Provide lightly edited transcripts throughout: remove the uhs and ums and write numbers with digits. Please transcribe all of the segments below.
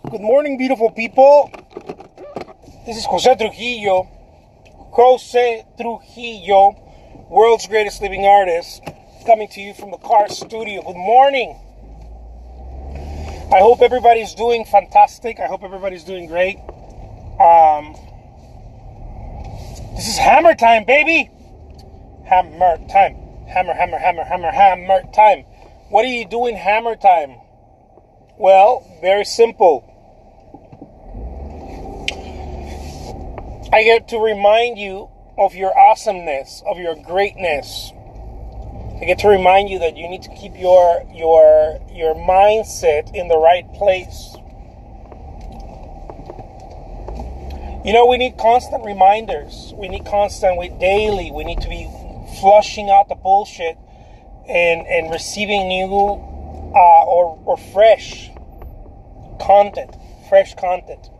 Good morning, beautiful people. This is Jose Trujillo. Jose Trujillo, world's greatest living artist, coming to you from the car studio. Good morning. I hope everybody's doing fantastic. I hope everybody's doing great. This is hammer time, baby. Hammer time. Hammer time. What are you doing hammer time? Well, very simple. I get to remind you of your awesomeness, of your greatness. I get to remind you that you need to keep your mindset in the right place. You know, we need constant reminders. We need daily. We need to be flushing out the bullshit and receiving new or fresh content. Fresh content.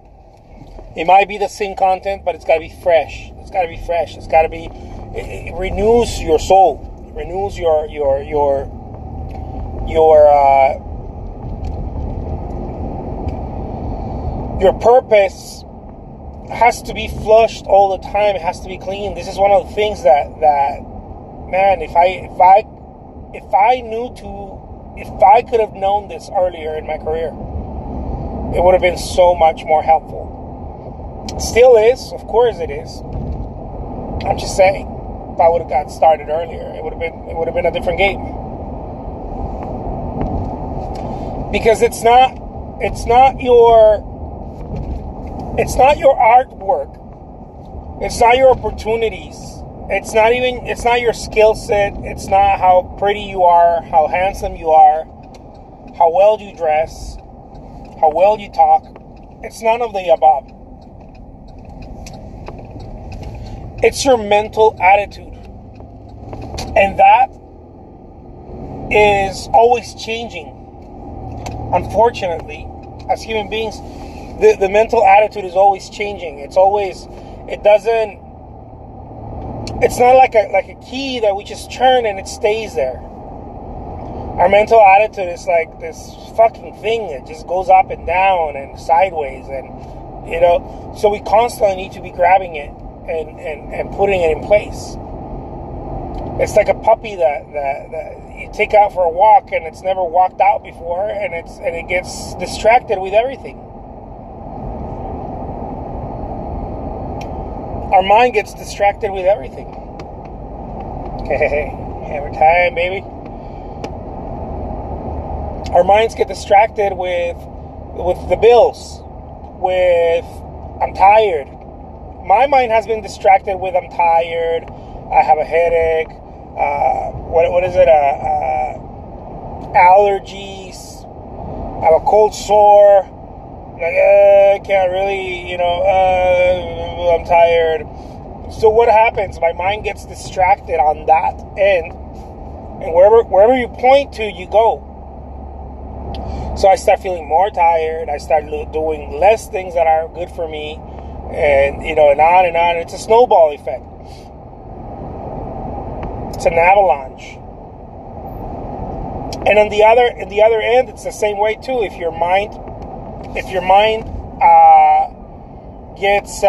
It might be the same content, but it's got to be fresh. It's got to be fresh. It's got to be. It renews your soul. It renews your purpose. Has to be flushed all the time. It has to be clean. This is one of the things that man, if I could have known this earlier in my career, it would have been so much more helpful. Still is, of course it is. I'm just saying, if I would have got started earlier, it would have been a different game. Because it's not your artwork. It's not your opportunities. It's not your skill set. It's not how pretty you are, how handsome you are, how well you dress, how well you talk. It's none of the above. It's your mental attitude. And that is always changing. Unfortunately, as human beings, the mental attitude is always changing. It's not like a key that we just turn and it stays there. Our mental attitude is like this fucking thing that just goes up and down and sideways, and so we constantly need to be grabbing it and putting it in place. It's like a puppy that you take out for a walk and it's never walked out before, and it gets distracted with everything. Our mind gets distracted with everything. Hey, hammer time, baby. Our minds get distracted with the bills, with I'm tired. My mind has been distracted with I'm tired, I have a headache, what is it, allergies, I have a cold sore, I can't really, I'm tired. So what happens? My mind gets distracted on that end, and wherever you point to, you go. So I start feeling more tired. I start doing less things that are good for me, and and on and on. It's a snowball effect. It's an avalanche. And on the other end, it's the same way too. If your mind gets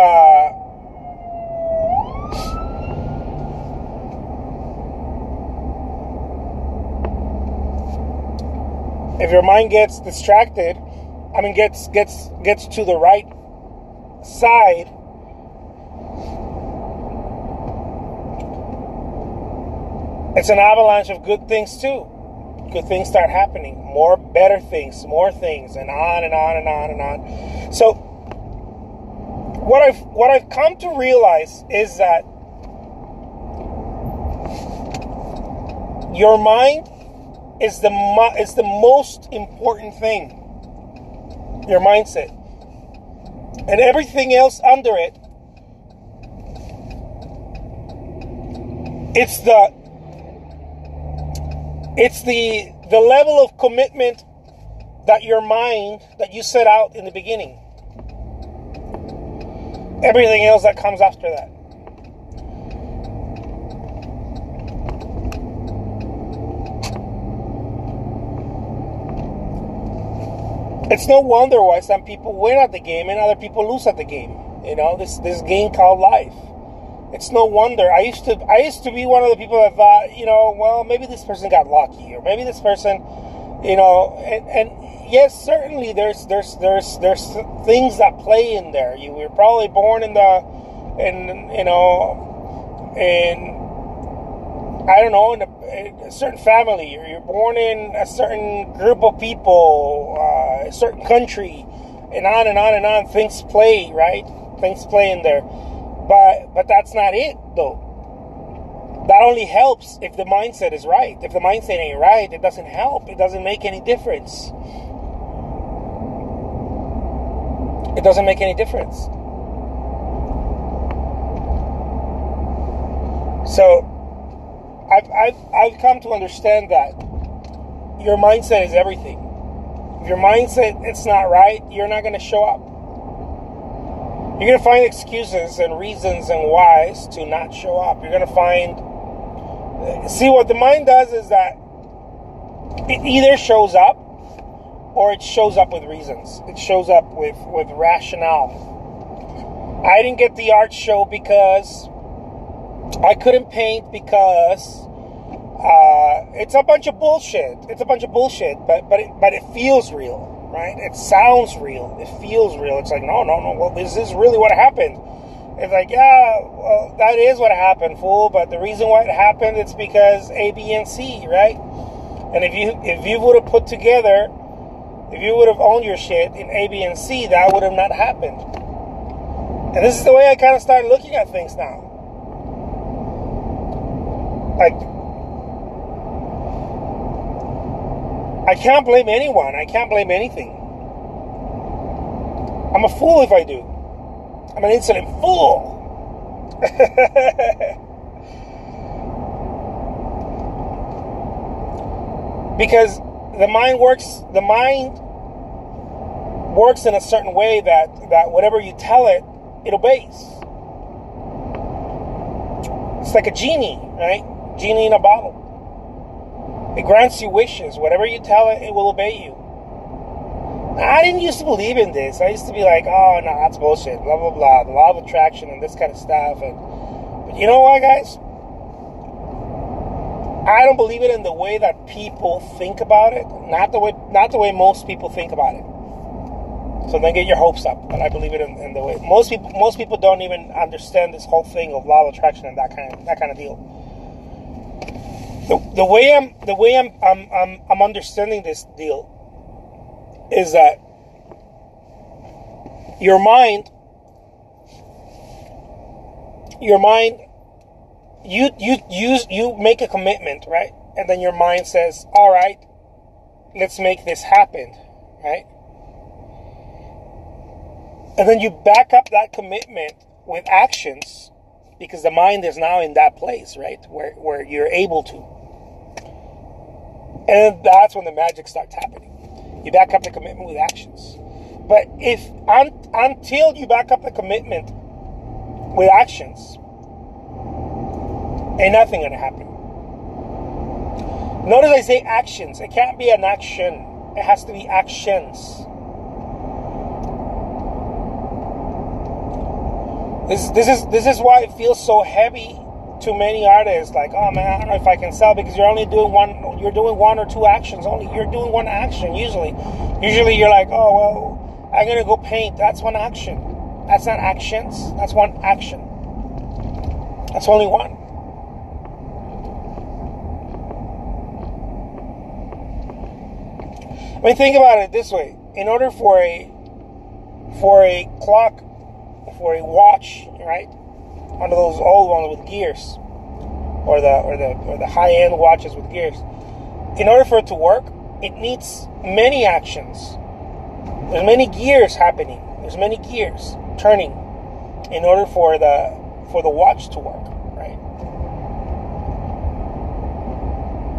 if your mind gets distracted, gets to the right side, it's an avalanche of good things too. Good things start happening, more better things, more things, and on and on and on and on. So what I've come to realize is that your mind is the most important thing. Your mindset, and everything else under it. It's the level of commitment that you set out in the beginning. Everything else that comes after that. It's no wonder why some people win at the game and other people lose at the game. You know, this game called life. It's no wonder. I used to be one of the people that thought, you know, well, maybe this person got lucky, or maybe this person, you know, and yes, certainly there's things that play in there. You were probably born in I don't know, in a certain family, or you're born in a certain group of people, a certain country, and on and on and on. Things play, right? Things play in there. But that's not it, though. That only helps if the mindset is right. If the mindset ain't right, it doesn't help. It doesn't make any difference. It doesn't make any difference. So, I've come to understand that your mindset is everything. If your mindset it's not right, you're not going to show up. You're going to find excuses and reasons and whys to not show up. You're going to find... See, what the mind does is that it either shows up or it shows up with reasons. It shows up with rationale. I didn't get the art show because I couldn't paint because it's a bunch of bullshit. It's a bunch of bullshit, but it feels real. Right? It sounds real. It feels real. It's like, no. Well, this is really what happened. It's like, yeah, well, that is what happened, fool. But the reason why it happened, it's because A, B, and C, right? And if you would have put together, if you would have owned your shit in A, B, and C, that would have not happened. And this is the way I kind of started looking at things now. Like, I can't blame anyone. I can't blame anything. I'm a fool if I do. I'm an insolent fool. Because the mind works in a certain way that whatever you tell it, it obeys. It's like a genie, right? Genie in a bottle. It grants you wishes. Whatever you tell it, it will obey you. Now, I didn't used to believe in this. I used to be like, oh, no, that's bullshit. Blah, blah, blah. The law of attraction and this kind of stuff. But you know what, guys? I don't believe it in the way that people think about it. Not the way most people think about it. So don't get your hopes up. But I believe it in the way most people don't even understand this whole thing of law of attraction and that kind of deal. The way I'm understanding this deal is that your mind, you make a commitment, right? And then your mind says, all right, let's make this happen, right? And then you back up that commitment with actions because the mind is now in that place, right? Where you're able to. And that's when the magic starts happening. You back up the commitment with actions. But until you back up the commitment with actions, ain't nothing gonna happen. Notice I say actions. It can't be an action. It has to be actions. This is why it feels so heavy to many artists. Like, oh man, I don't know if I can sell because you're only doing one. You're doing one or two actions only. You're doing one action usually. Usually you're like, oh well, I'm gonna go paint. That's one action. That's not actions. That's one action. That's only one. I mean, think about it this way. In order for a clock, for a watch, right? One of those old ones with gears, or the high-end watches with gears. In order for it to work, it needs many actions. There's many gears happening. There's many gears turning in order for the watch to work, right?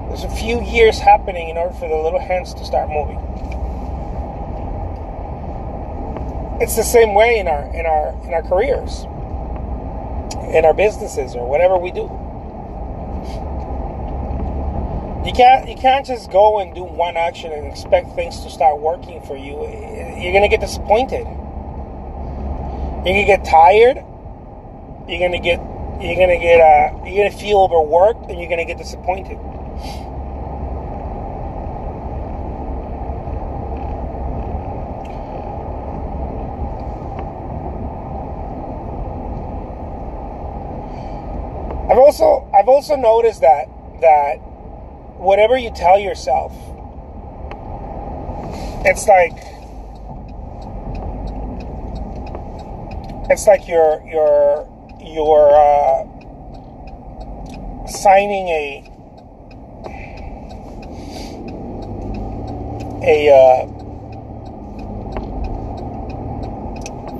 There's a few gears happening in order for the little hands to start moving. It's the same way in our careers, in our businesses, or whatever we do. You can't just go and do one action and expect things to start working for you. You're gonna get disappointed. You're gonna get tired. You're gonna feel overworked, and you're gonna get disappointed. I've also noticed that whatever you tell yourself, it's like you're signing a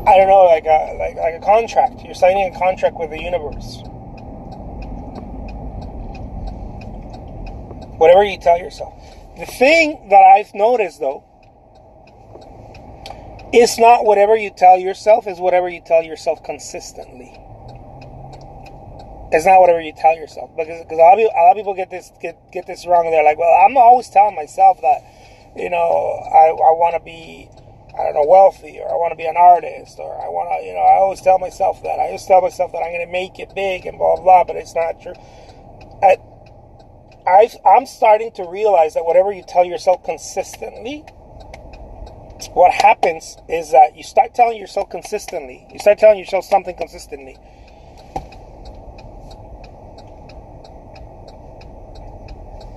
I don't know, like a contract. You're signing a contract with the universe. Whatever you tell yourself. The thing that I've noticed, though, is not whatever you tell yourself, is whatever you tell yourself consistently. It's not whatever you tell yourself. Because a lot of people get this wrong, and they're like, well, I'm always telling myself that, I want to be, I don't know, wealthy, or I want to be an artist, or I want to, I always tell myself that. I always tell myself that I'm going to make it big and blah, blah, but it's not true. I'm starting to realize that whatever you tell yourself consistently, what happens is that you start telling yourself consistently. You start telling yourself something consistently.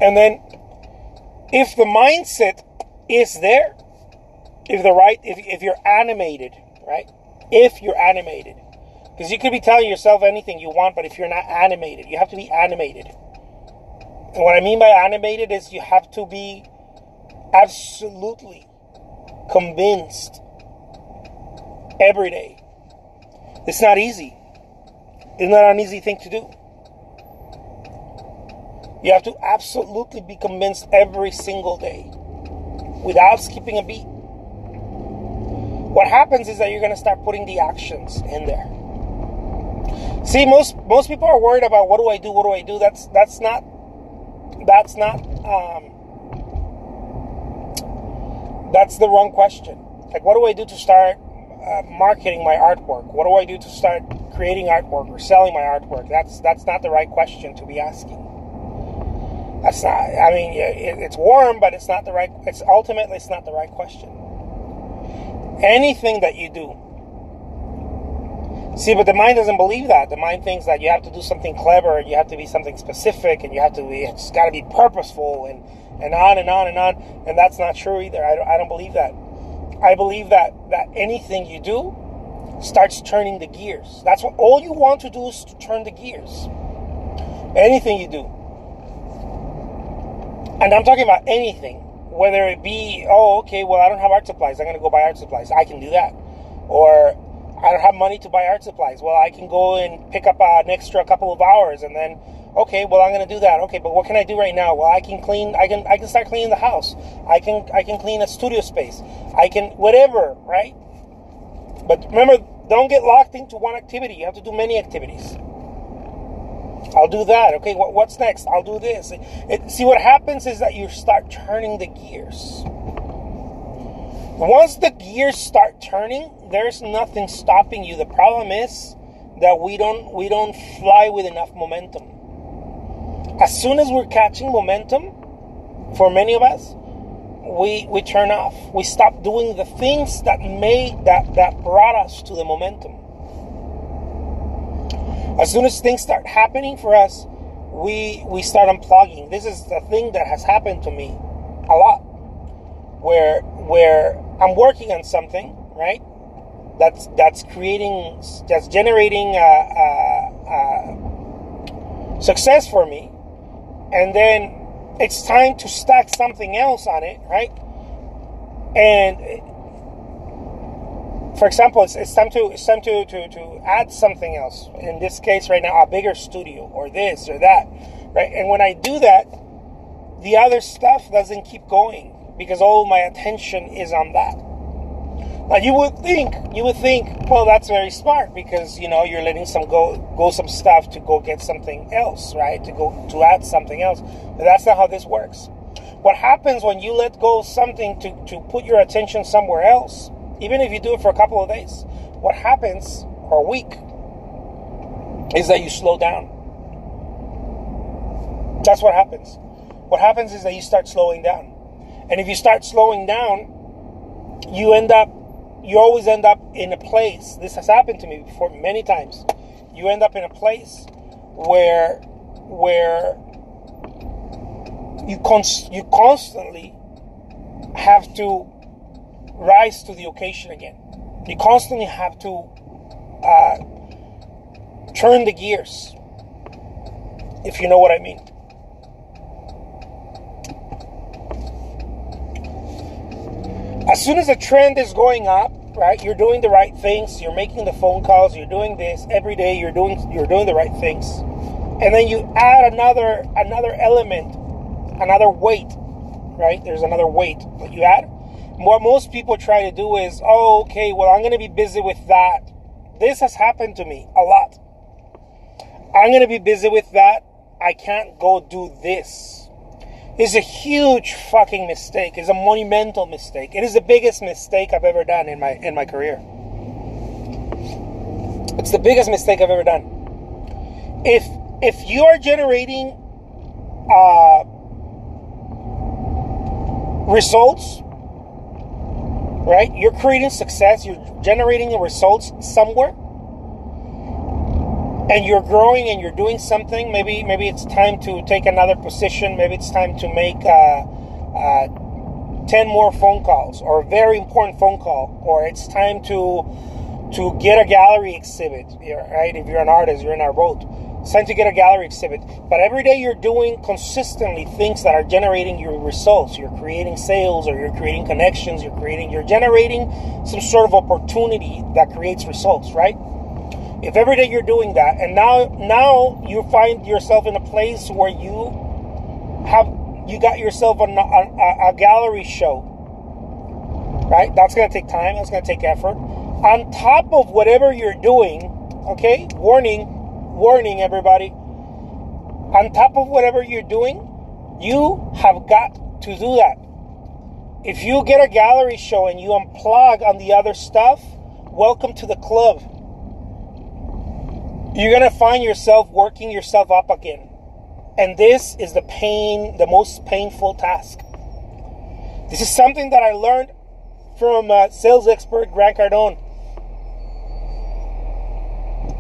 And then, if the mindset is there, if you're animated, right? If you're animated. Because you could be telling yourself anything you want, but if you're not animated, you have to be animated. And what I mean by animated is you have to be absolutely convinced every day. It's not easy. It's not an easy thing to do. You have to absolutely be convinced every single day without skipping a beat. What happens is that you're going to start putting the actions in there. See, most people are worried about what do I do? That's not that's the wrong question. Like, what do I do to start marketing my artwork? What do I do to start creating artwork or selling my artwork? That's not the right question to be asking. That's not, I mean, it's warm, but it's not the right, it's not the right question. Anything that you do. See, but the mind doesn't believe that. The mind thinks that you have to do something clever, and you have to be something specific, and it's got to be purposeful, and on and on and on. And that's not true either. I don't believe that. I believe that anything you do starts turning the gears. That's what all you want to do, is to turn the gears. Anything you do. And I'm talking about anything, whether it be, I don't have art supplies, I'm going to go buy art supplies. I can do that. Or I don't have money to buy art supplies. Well, I can go and pick up an extra couple of hours, and then, I'm going to do that. Okay, but what can I do right now? Well, I can start cleaning the house. I can clean a studio space. I can, whatever, right? But remember, don't get locked into one activity. You have to do many activities. I'll do that. Okay, what's next? I'll do this. See, what happens is that you start turning the gears. Once the gears start turning, there's nothing stopping you. The problem is that we don't fly with enough momentum. As soon as we're catching momentum, for many of us, we turn off. We stop doing the things that brought us to the momentum. As soon as things start happening for us, we start unplugging. This is the thing that has happened to me a lot, where I'm working on something, right? That's generating success for me, and then it's time to stack something else on it, right? And for example, it's time to add something else. In this case, right now, a bigger studio, or this or that, right? And when I do that, the other stuff doesn't keep going because all my attention is on that. Now you would think, well, that's very smart because you're letting some stuff to go get something else, right? To add something else. But that's not how this works. What happens when you let go of something to put your attention somewhere else, even if you do it for a couple of days, what happens, or a week, is that you slow down. That's what happens. What happens is that you start slowing down. And if you start slowing down, you always end up in a place. This has happened to me before many times. You end up in a place where you constantly have to rise to the occasion again. You constantly have to turn the gears, if you know what I mean. As soon as the trend is going up, right, you're doing the right things, you're making the phone calls, you're doing this every day, you're doing the right things. And then you add another element, another weight, right? There's another weight that you add. What most people try to do is, okay, well, I'm going to be busy with that. This has happened to me a lot. I'm going to be busy with that. I can't go do this. It's a huge fucking mistake. It's a monumental mistake. It is the biggest mistake I've ever done in my career. It's the biggest mistake I've ever done. If you are generating results, right? You're creating success. You're generating the results somewhere, and you're growing and you're doing something. Maybe it's time to take another position. Maybe it's time to make 10 more phone calls, or a very important phone call, or it's time to get a gallery exhibit, right? If you're an artist, you're in our boat. It's time to get a gallery exhibit. But every day you're doing consistently things that are generating your results. You're creating sales, or you're creating connections. You're generating some sort of opportunity that creates results, right? If every day you're doing that, and now you find yourself in a place where you got yourself a gallery show, right? That's going to take time. That's going to take effort. On top of whatever you're doing, okay? Warning, everybody. On top of whatever you're doing, you have got to do that. If you get a gallery show and you unplug on the other stuff, welcome to the club. You're going to find yourself working yourself up again. And this is the most painful task. This is something that I learned from sales expert Grant Cardone.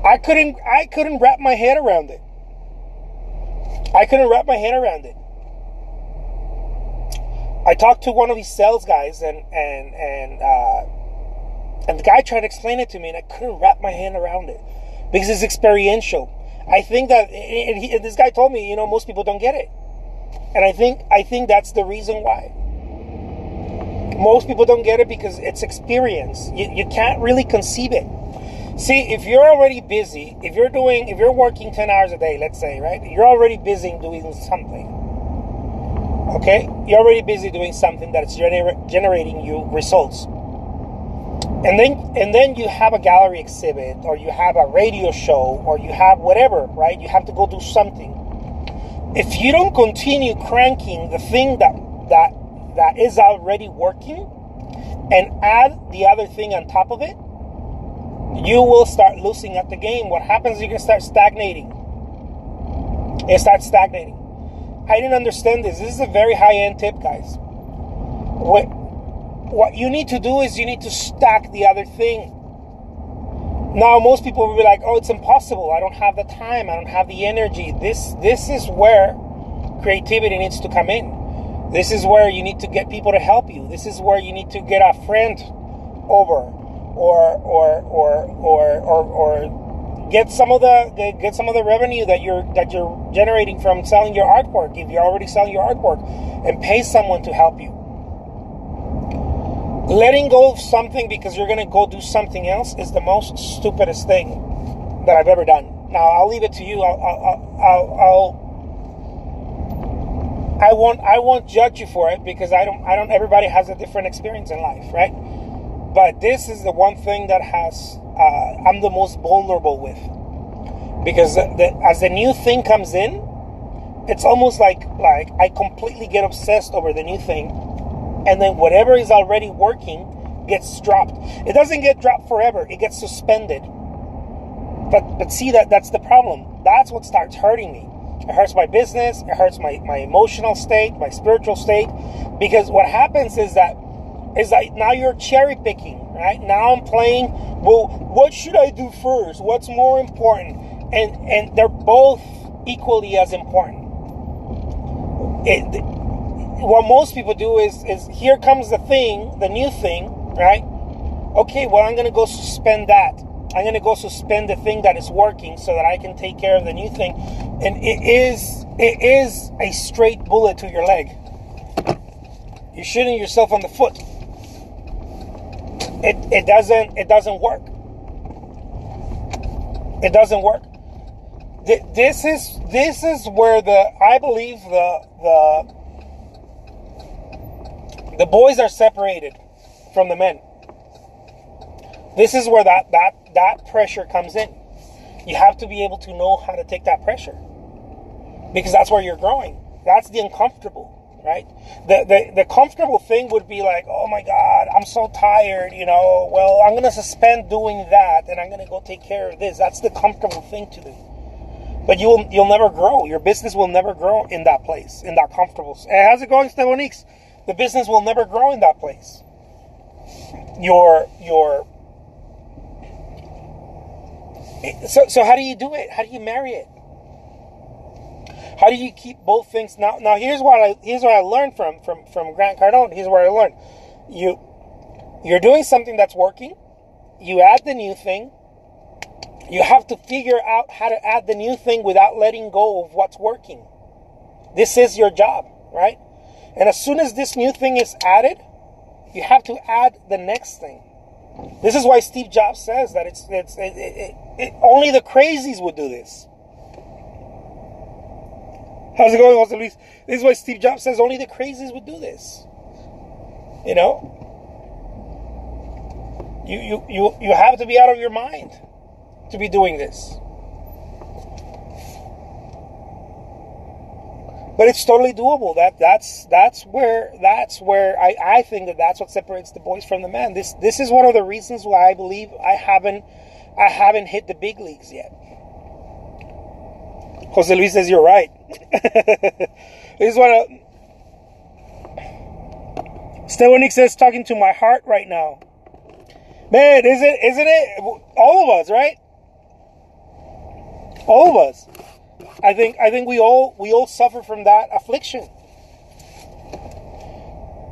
I couldn't wrap my head around it. I talked to one of these sales guys, and the guy tried to explain it to me, and I couldn't wrap my hand around it because it's experiential. I think that this guy told me, most people don't get it, and I think that's the reason why. Most people don't get it because it's experience. You can't really conceive it. See, if you're already busy, if you're working 10 hours a day, let's say, right? You're already busy doing something. Okay? You're already busy doing something that's generating you results. And then you have a gallery exhibit, or you have a radio show, or you have whatever, right? You have to go do something. If you don't continue cranking the thing that is already working and add the other thing on top of it, you will start losing at the game. What happens is you're going to start stagnating. It starts stagnating. I didn't understand this. This is a very high-end tip, guys. What you need to do is you need to stack the other thing. Now, most people will be like, oh, it's impossible. I don't have the time. I don't have the energy. This is where creativity needs to come in. This is where you need to get people to help you. This is where you need to get a friend over, or get some of the revenue that you're generating from selling your artwork, if you're already selling your artwork, and pay someone to help you. Letting go of something because you're going to go do something else is the most stupidest thing that I've ever done. Now, I'll leave it to you. I won't judge you for it, because I don't. Everybody has a different experience in life, right? But this is the one thing that I'm the most vulnerable with, because as the new thing comes in, it's almost like I completely get obsessed over the new thing, and then whatever is already working gets dropped. It doesn't get dropped forever; it gets suspended. But see, that's the problem. That's what starts hurting me. It hurts my business. It hurts my emotional state, my spiritual state, because what happens is that now you're cherry picking, right? Now I'm playing, well, what should I do first? What's more important? And they're both equally as important. What most people do is here comes the thing, the new thing, right? Okay, well, I'm going to go suspend that. I'm going to go suspend the thing that is working so that I can take care of the new thing. And it is a straight bullet to your leg. You're shooting yourself on the foot. It doesn't work. It doesn't work. This is where I believe the boys are separated from the men. This is where that pressure comes in. You have to be able to know how to take that pressure, because that's where you're growing. That's the uncomfortable, right? The comfortable thing would be like, oh my God, I'm so tired, well, I'm going to suspend doing that and I'm going to go take care of this. That's the comfortable thing to do. But you'll never grow. Your business will never grow in that place, in that comfortable. And how's it going, Stebonix? The business will never grow in that place. So how do you do it? How do you marry it? How do you keep both things? Now here's what I learned from Grant Cardone. Here's what I learned. You're doing something that's working. You add the new thing. You have to figure out how to add the new thing without letting go of what's working. This is your job, right? And as soon as this new thing is added, you have to add the next thing. This is why Steve Jobs says that only the crazies would do this. How's it going, Jose Luis? This is why Steve Jobs says only the crazies would do this. You have to be out of your mind to be doing this. But it's totally doable. That's where I think that's what separates the boys from the men. This is one of the reasons why I believe I haven't hit the big leagues yet. Jose Luis says you're right. This is what Stefanik says, talking to my heart right now. Man, isn't it? All of us, right? All of us. I think we all suffer from that affliction.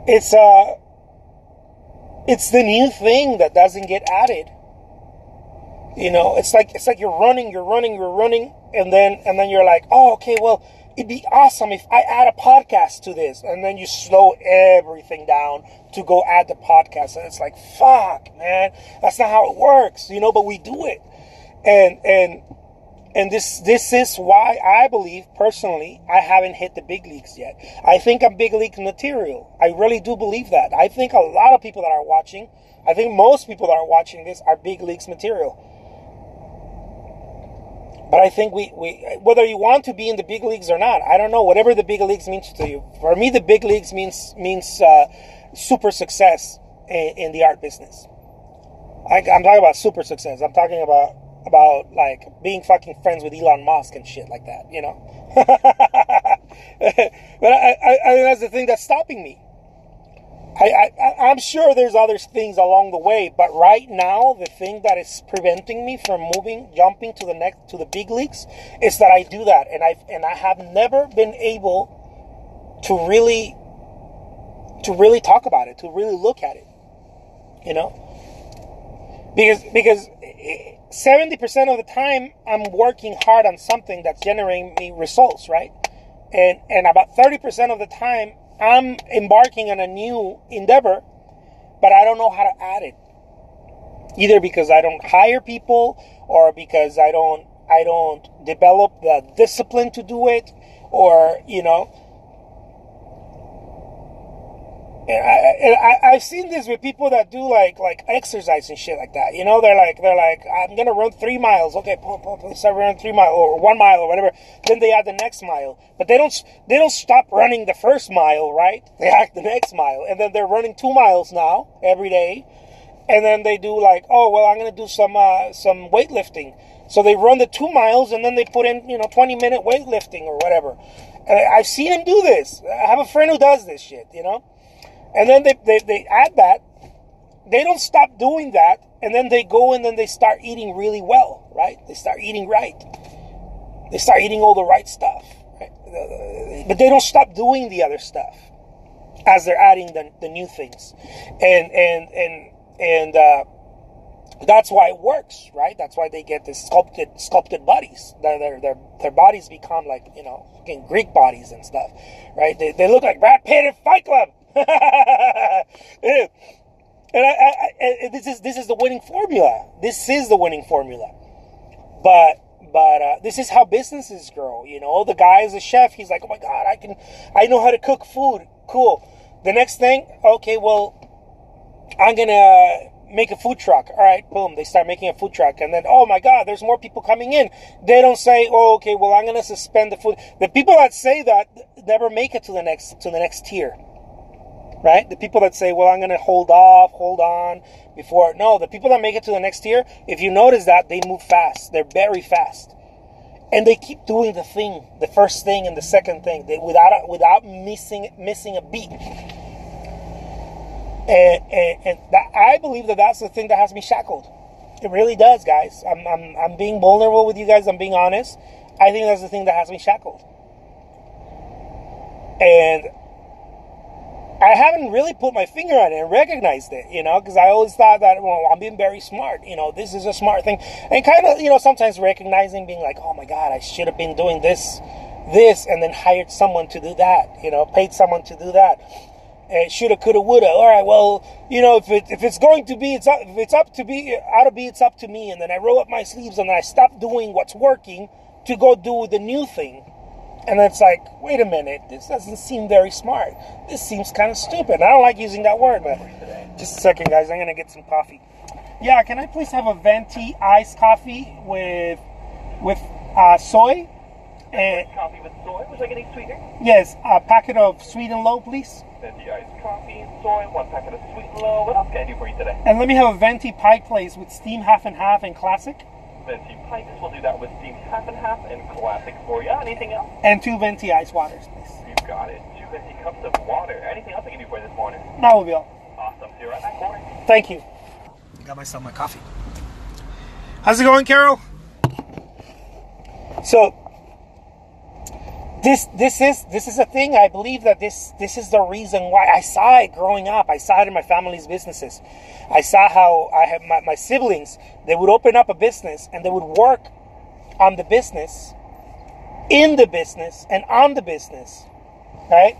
It's the new thing that doesn't get added. It's like you're running, and then you're like, oh, okay, well, it'd be awesome if I add a podcast to this, and then you slow everything down to go add the podcast, and it's like, fuck, man, that's not how it works, but we do it, and this is why I believe personally I haven't hit the big leagues yet. I think I'm big league material. I really do believe that. I think a lot of people that are watching, I think most people that are watching this are big leagues material. But I think we whether you want to be in the big leagues or not, I don't know, whatever the big leagues means to you. For me, the big leagues means super success in the art business. I'm talking about super success. I'm talking about like being fucking friends with Elon Musk and shit like that, But I that's the thing that's stopping me. I'm sure there's other things along the way, but right now the thing that is preventing me from jumping to the big leagues, is that I do that, and I have never been able to really talk about it, to really look at it, because 70% of the time I'm working hard on something that's generating me results, right? And about 30% of the time I'm embarking on a new endeavor, but I don't know how to add it. Either because I don't hire people, or because I don't develop the discipline to do it, or I've seen this with people that do like exercise and shit like that. You know, they're like I'm gonna run 3 miles. Okay, start running 3 miles or 1 mile or whatever. Then they add the next mile, but they don't stop running the first mile, right? They add the next mile, and then they're running 2 miles now every day, and then they do like, oh well, I'm gonna do some weightlifting. So they run the 2 miles, and then they put in 20-minute weightlifting or whatever. And I've seen them do this. I have a friend who does this shit, And then they add that. They don't stop doing that. And then they go and then they start eating really well, right? They start eating right. They start eating all the right stuff. Right? But they don't stop doing the other stuff as they're adding the new things. And that's why it works, right? That's why they get this sculpted bodies. Their bodies become like, fucking Greek bodies and stuff, right? They look like Brad Pitt in Fight Club. And this is the winning formula. This is the winning formula. But this is how businesses grow. The guy is a chef. He's like, oh my God, I know how to cook food. Cool. The next thing, okay, well, I'm gonna make a food truck. All right, boom. They start making a food truck, and then, oh my God, there's more people coming in. They don't say, oh, okay, well, I'm gonna suspend the food. The people that say that never make it to the next tier. Right? The people that say, well, I'm going to hold on before. No, the people that make it to the next tier, if you notice that, they move fast. They're very fast. And they keep doing the first thing and the second thing, without missing a beat. And that, I believe that's the thing that has me shackled. It really does, guys. I'm being vulnerable with you guys. I'm being honest. I think that's the thing that has me shackled. And I haven't really put my finger on it and recognized it, because I always thought that, well, I'm being very smart, this is a smart thing. And kind of, sometimes recognizing, being like, oh my God, I should have been doing this, and then hired someone to do that, paid someone to do that. And shoulda, coulda, woulda. All right, well, if it's going to be, it's up to me. And then I roll up my sleeves and then I stop doing what's working to go do the new thing. And it's like, wait a minute, this doesn't seem very smart. This seems kind of stupid. I don't like using that word, but just a second, guys. I'm going to get some coffee. Yeah, can I please have a venti iced coffee with soy? Coffee with soy? Would you like any sweetener? Yes, a packet of sweet and low, please. Venti iced coffee, soy, 1 packet of sweet and low. What else can I do for you today? And let me have a venti pie place with steam half and half and classic. Venti pipes, we'll do that with steam half and half and classic for you. Anything else? And 2 venti ice waters, please. You got it. 2 venti cups of water. Anything else I can do for you this morning? That will be all. Awesome. See you right back, Corey. Thank you. I got myself my coffee. How's it going, Carol? So this is a thing. I believe that this is the reason why I saw it growing up. I saw it in my family's businesses. I saw how I have my siblings. They would open up a business and they would work on the business, in the business, and on the business, right?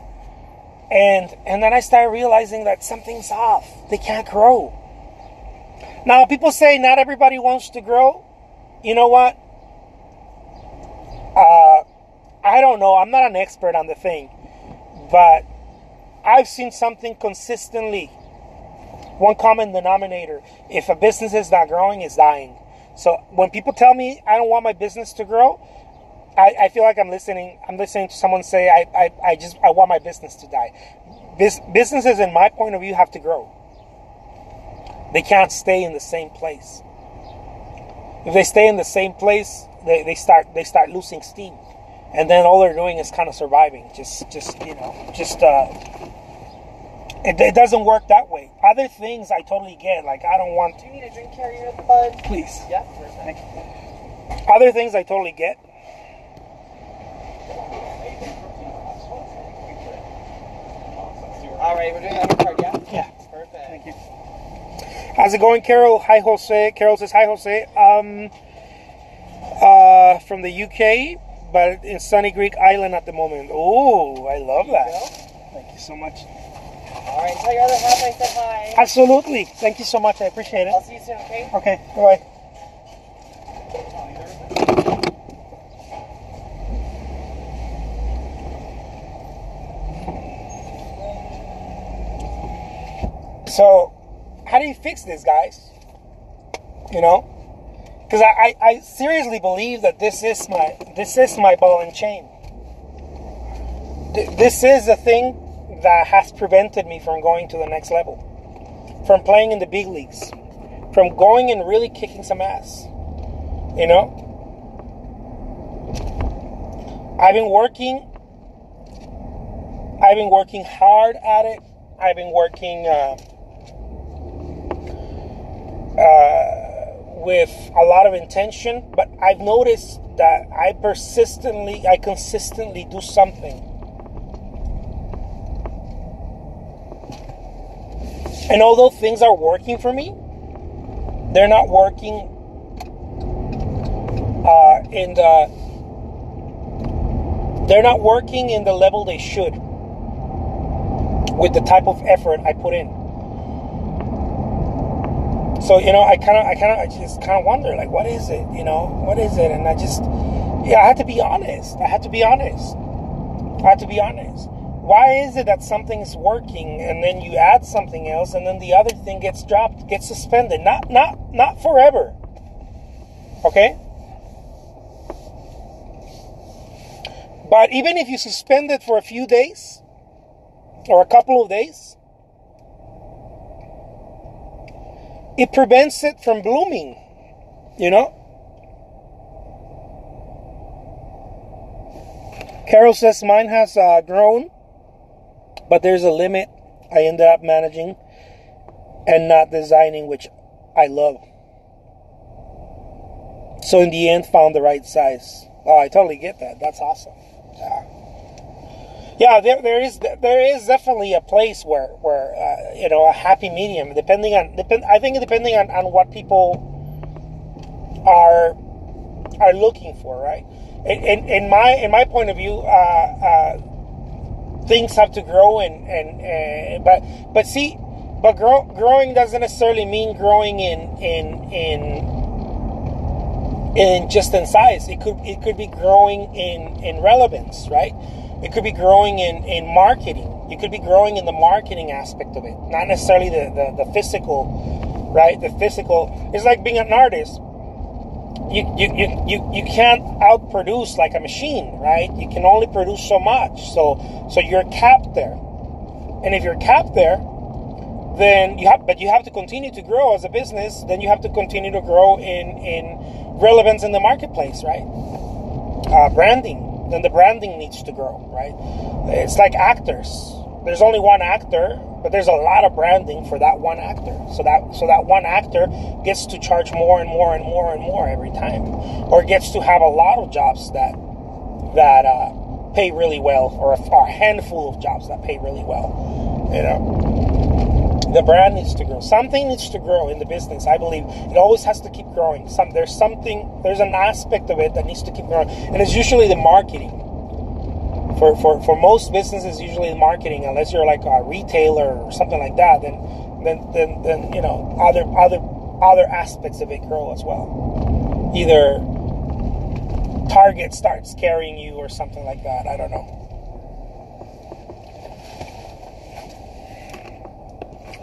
And then I started realizing that something's off. They can't grow. Now, people say not everybody wants to grow. You know what? I don't know. I'm not an expert on the thing. But I've seen something consistently. One common denominator. If a business is not growing, it's dying. So when people tell me I don't want my business to grow, I feel like I'm listening to someone say I want my business to die. Businesses, in my point of view, have to grow. They can't stay in the same place. If they stay in the same place, they start losing steam, and then all they're doing is kind of surviving. It doesn't work that way. Other things I totally get. Like, I don't want. Do you need a drink carrier at the bud? Please. Yeah. Thank you. Other things I totally get. All right, we're doing that on the card, yeah? Yeah. Perfect. Thank you. How's it going, Carol? Hi, Jose. Carol says, hi, Jose. From the UK, but in sunny Greek island at the moment. Oh, I love that. Thank you so much. All right, tell your other half I said hi. Absolutely. Thank you so much. I appreciate it. I'll see you soon, okay? Okay, bye-bye. So, how do you fix this, guys? You know, because I seriously believe that this is my ball and chain. This is the thing that has prevented me from going to the next level, from playing in the big leagues, from going and really kicking some ass. You know, I've been working hard at it. I've been working with a lot of intention, but I've noticed that I consistently do something. And although things are working for me, they're not working in the level they should, with the type of effort I put in. So, you know, I just kind of wonder, like, what is it? You know, what is it? And I had to be honest. Why is it that something is working and then you add something else and then the other thing gets dropped, gets suspended? Not forever. Okay? But even if you suspend it for a few days or a couple of days, it prevents it from blooming, you know? Carol says mine has grown, but there's a limit. I ended up managing and not designing, which I love. So in the end, found the right size. Oh, I totally get that. That's awesome. Yeah, there is definitely a place where you know, a happy medium, depending on what people are looking for, right? In my point of view, things have to grow, but growing doesn't necessarily mean growing in just in size. It could be growing in relevance, right? It could be growing in marketing. You could be growing in the marketing aspect of it, not necessarily the physical, right? The physical is like being an artist. You can't outproduce like a machine, right? You can only produce so much. So you're capped there. And if you're capped there, then you have to continue to grow as a business. Then you have to continue to grow in relevance in the marketplace, right? Branding. Then the branding needs to grow, right? It's like actors. There's only one actor, but there's a lot of branding for that one actor. So that one actor gets to charge more and more and more and more every time, or gets to have a lot of jobs that pay really well, or a handful of jobs that pay really well. You know, the brand needs to grow. Something needs to grow in the business. I believe it always has to keep growing. There's an aspect of it that needs to keep growing, and it's usually the marketing. For most businesses, usually the marketing, unless you're like a retailer or something like that, then you know, other aspects of it grow as well. Either Target starts carrying you or something like that. I don't know.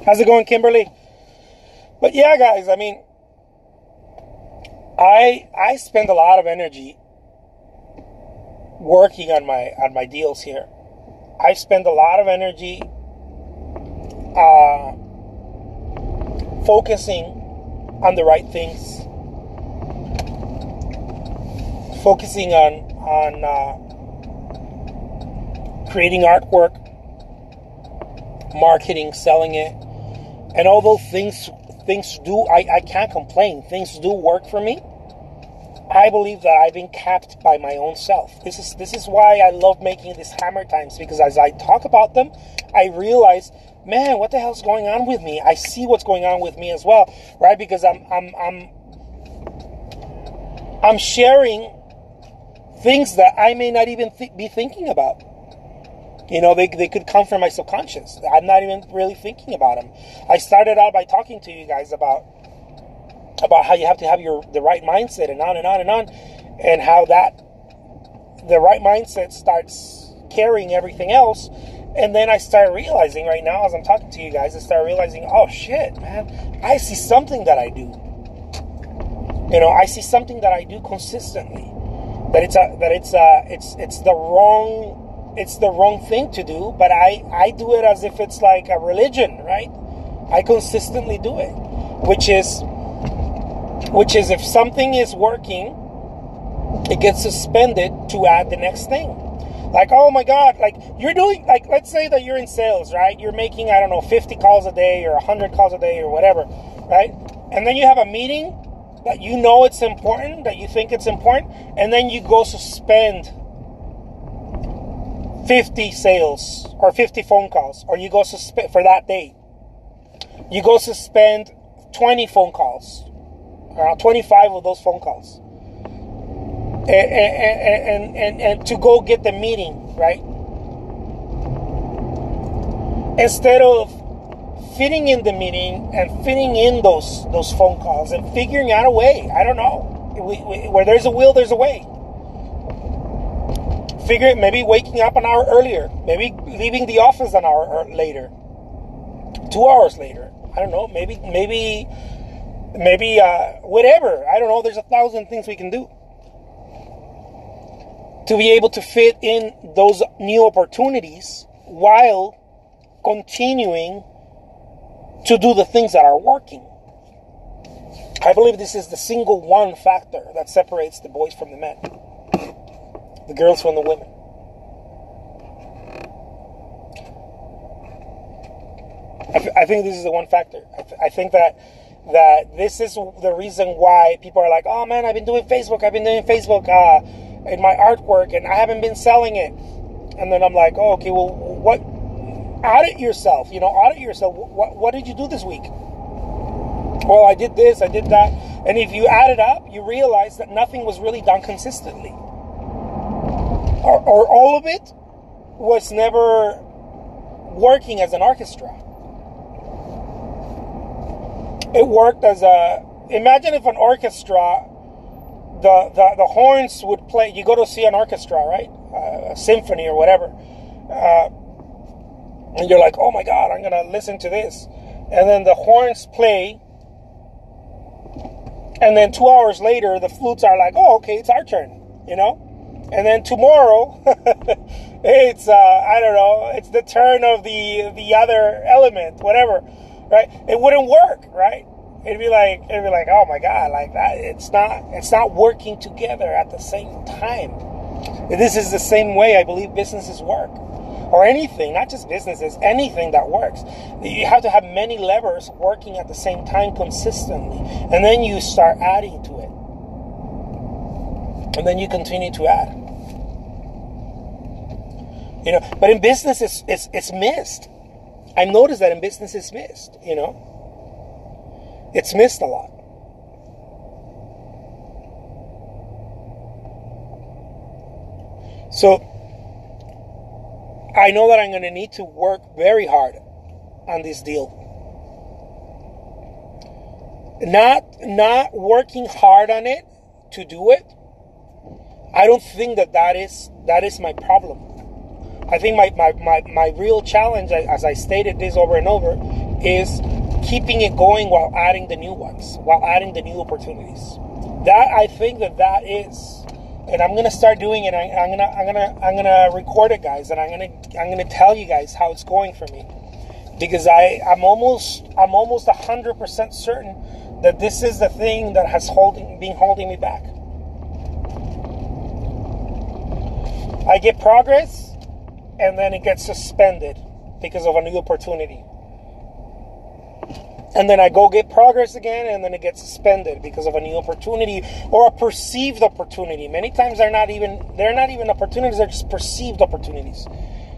How's it going, Kimberly? But yeah, guys, I mean, I spend a lot of energy working on my deals here. I spend a lot of energy focusing on the right things, focusing on creating artwork, marketing, selling it. And although things do, I can't complain. Things do work for me. I believe that I've been capped by my own self. This is why I love making these hammer times, because as I talk about them, I realize, man, what the hell's going on with me? I see what's going on with me as well, right? Because I'm sharing things that I may not even be thinking about. You know, they could come from my subconscious. I'm not even really thinking about them. I started out by talking to you guys about how you have to have the right mindset, and on and on and on, and how the right mindset starts carrying everything else, And then I start realizing right now, as I'm talking to you guys, I start realizing, oh shit, man, I see something that I do. You know, I see something that I do consistently. It's the wrong thing to do, but I do it as if it's like a religion, right? I consistently do it, which is if something is working, it gets suspended to add the next thing. Like, oh my God, like you're doing, like, let's say that you're in sales, right? You're making, I don't know, 50 calls a day or 100 calls a day or whatever, right? And then you have a meeting that you know it's important, that you think it's important, and then you go suspend 50 sales or 50 phone calls, or you go suspend for that day. You go suspend 20 phone calls, 25 of those phone calls. And to go get the meeting, right? Instead of fitting in the meeting and fitting in those phone calls and figuring out a way. I don't know. Where there's a will, there's a way. Maybe waking up an hour earlier. Maybe leaving the office an hour later. 2 hours later. I don't know. Maybe whatever. I don't know. There's 1,000 things we can do to be able to fit in those new opportunities while continuing to do the things that are working. I believe this is the single one factor that separates the boys from the men, the girls from the women. I think this is the one factor. I think that this is the reason why people are like, oh man, I've been doing Facebook in my artwork, and I haven't been selling it. And then I'm like, oh, okay, well, what? Audit yourself. Audit yourself. What did you do this week? Well, I did this, I did that. And if you add it up, you realize that nothing was really done consistently. Or all of it was never working as an orchestra. It worked as imagine if an orchestra, the horns would play. You go to see an orchestra, right? A symphony or whatever. And you're like, oh my God, I'm going to listen to this. And then the horns play. And then 2 hours later, the flutes are like, oh, okay, it's our turn, And then tomorrow, it's, I don't know, it's the turn of the other element, whatever, right? It wouldn't work, right? It'd be like, oh my God, like that. It's not working together at the same time. This is the same way I believe businesses work. Or anything, not just businesses, anything that works. You have to have many levers working at the same time consistently. And then you start adding to it. And then you continue to add. But in business, it's missed. I've noticed that in business it's missed, It's missed a lot. So, I know that I'm going to need to work very hard on this deal. Not working hard on it to do it. I don't think that is my problem. I think my real challenge, as I stated this over and over, is keeping it going while adding the new ones, while adding the new opportunities. I think that is. And I'm gonna start doing it. I'm gonna record it, guys, and I'm gonna tell you guys how it's going for me, because I'm almost 100% certain that this is the thing that has been holding me back. I get progress, and then it gets suspended because of a new opportunity. And then I go get progress again, and then it gets suspended because of a new opportunity or a perceived opportunity. Many times they're not even opportunities; they're just perceived opportunities.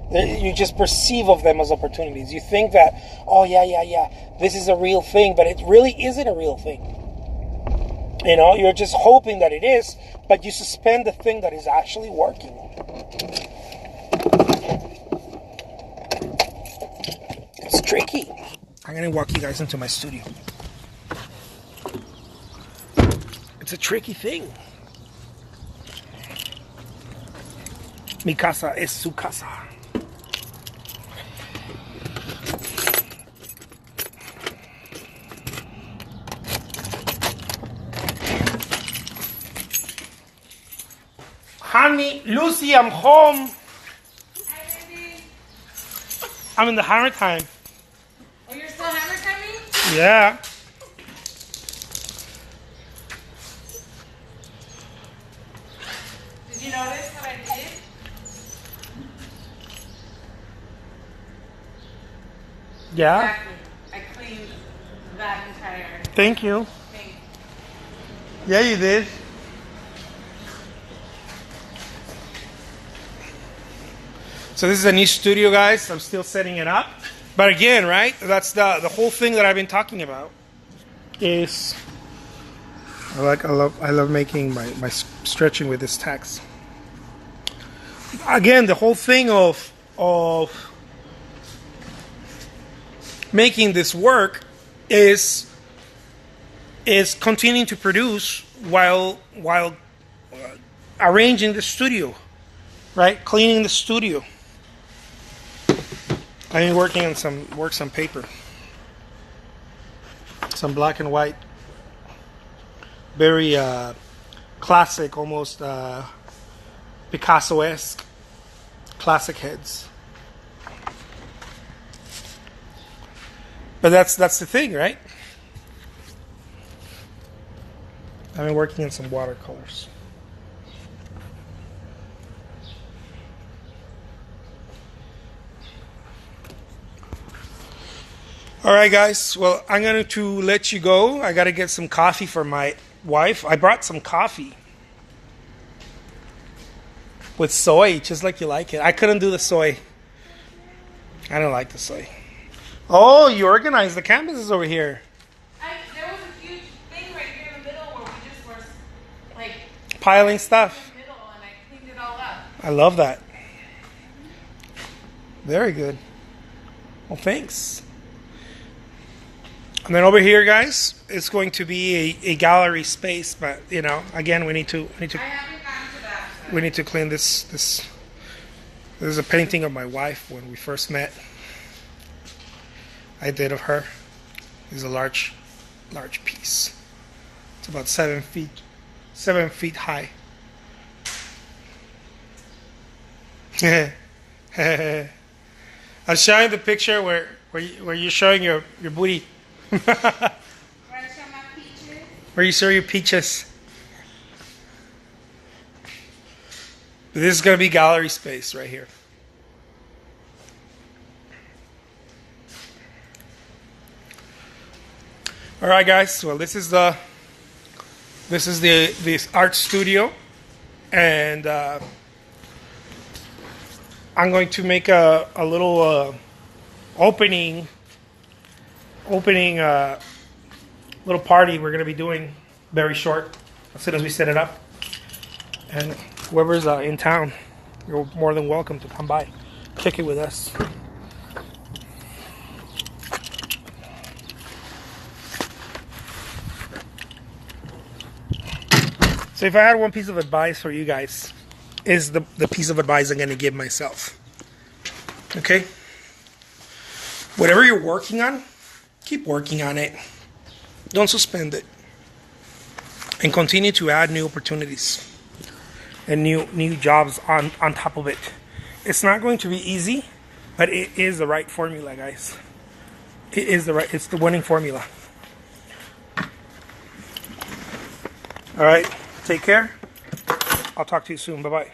You just perceive of them as opportunities. You think that, oh yeah, this is a real thing, but it really isn't a real thing. You're just hoping that it is, but you suspend the thing that is actually working. It's tricky. I'm going to walk you guys into my studio. It's a tricky thing. Mi casa es su casa. Honey, Lucy, I'm home. Hi, baby. I'm in the hammer time. Oh, you're still hammer timing? Yeah. Did you notice what I did? Yeah. Exactly. I cleaned that entire Thank you. thing. Yeah, you did. So this is a new studio, guys. I'm still setting it up. But again, right? That's the whole thing that I've been talking about. Is I love making my stretching with this text. Again, the whole thing of making this work is continuing to produce while arranging the studio, right? Cleaning the studio. I've been working on some paper, some black and white, very classic, almost Picasso-esque classic heads. But that's the thing, right? I've been working on some watercolors. All right, guys. Well, I'm going to let you go. I got to get some coffee for my wife. I brought some coffee with soy, just like you like it. I couldn't do the soy. I don't like the soy. Oh, you organized the canvases over here. There was a huge thing right here in the middle where we just were like Piling stuff. in the middle, and I cleaned it all up. I love that. Very good. Well, thanks. And then over here, guys, it's going to be a gallery space, but you know, again, we need to I haven't gotten to that. we need to clean this. This is a painting of my wife when we first met. I did of her. It's a large piece. It's about 7 feet high. I was showing the picture where you're showing your booty. Want to show my peaches? Where you show your peaches. This is going to be gallery space right here. All right, guys. Well, this is the art studio, and I'm going to make a little opening little party we're going to be doing very short as soon as we set it up. And whoever's in town, you're more than welcome to come by, kick it with us. So if I had one piece of advice for you guys, is the piece of advice I'm going to give myself. Okay? Whatever you're working on, keep working on it. Don't suspend it. And continue to add new opportunities and new jobs on top of it. It's not going to be easy, but it is the right formula, guys. It's the winning formula. All right. Take care. I'll talk to you soon. Bye-bye.